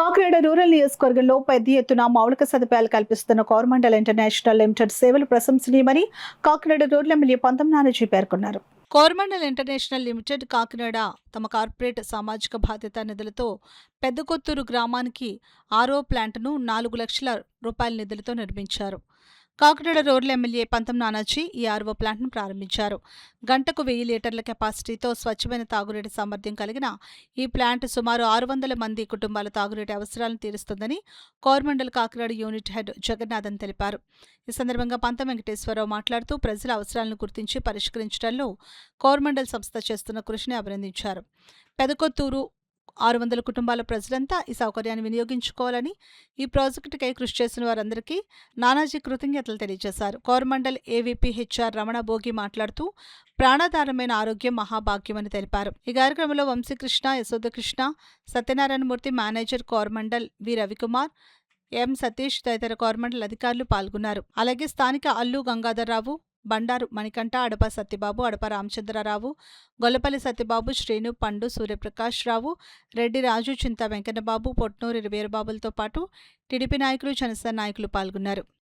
Kakinada rural నియోజకవర్గంలో పెద్ద ఎత్తున మౌలిక సదుపాయాలు కల్పిస్తున్న కోరమండల్ ఇంటర్నేషనల్ లిమిటెడ్ సేవలు ప్రశంసనీయమని కాకినాడ రూరల్ ఎమ్మెల్యే పంతం నానాజీ పేర్కొన్నారు. కోరమండల్ ఇంటర్నేషనల్ లిమిటెడ్ కాకినాడ తమ కార్పొరేట్ సామాజిక బాధ్యత నిధులతో పెద్దకొత్తూరు గ్రామానికి ఆర్ఓ ప్లాంట్ను 4 లక్షల రూపాయల నిధులతో నిర్మించారు. కాకినాడ రూరల్ ఎమ్మెల్యే పంతం నానాజీ ఈ ఆర్ఓ ప్లాంట్ను ప్రారంభించారు. గంటకు 1000 లీటర్ల కెపాసిటీతో స్వచ్ఛమైన తాగునీటి సామర్థ్యం కలిగిన ఈ ప్లాంట్ సుమారు 600 మంది కుటుంబాల తాగునీటి అవసరాలను తీరుస్తుందని కోరమండల్ కాకినాడ యూనిట్ హెడ్ జగన్నాథన్ తెలిపారు. ఈ సందర్భంగా పంతం వెంకటేశ్వరరావు మాట్లాడుతూ ప్రజల అవసరాలను గుర్తించి పరిష్కరించడంలో కోరమండల్ సంస్థ చేస్తున్న కృషిని అభినందించారు. పెదకొత్తూరు 600 కుటుంబాల ప్రజలంతా ఈ సౌకర్యాన్ని వినియోగించుకోవాలని, ఈ ప్రాజెక్టుకై కృషి చేసిన వారందరికీ నానాజీ కృతజ్ఞతలు తెలియజేశారు. కోరమండల్ ఏవీపీ హెచ్ఆర్ రమణ భోగి మాట్లాడుతూ ప్రాణాధారమైన ఆరోగ్యం మహాభాగ్యమని తెలిపారు. ఈ కార్యక్రమంలో వంశీకృష్ణ, యశోదకృష్ణ, సత్యనారాయణమూర్తి, మేనేజర్ కోరమండల్ వి రవికుమార్, ఎం సతీష్ తదితర కోరమండల్ అధికారులు పాల్గొన్నారు. అలాగే స్థానిక అల్లు గంగాధర్రావు, బండారు మణికంఠ, అడప సత్యబాబు, అడప రామచంద్రరావు, గొల్లపల్లి సత్యబాబు, శ్రీను, పండు, సూర్యప్రకాష్ రావు, రెడ్డి రాజు, చింత వెంకన్నబాబు, పొట్నూరి వీరబాబులతో పాటు టీడీపీ నాయకులు, జనసేన నాయకులు పాల్గొన్నారు.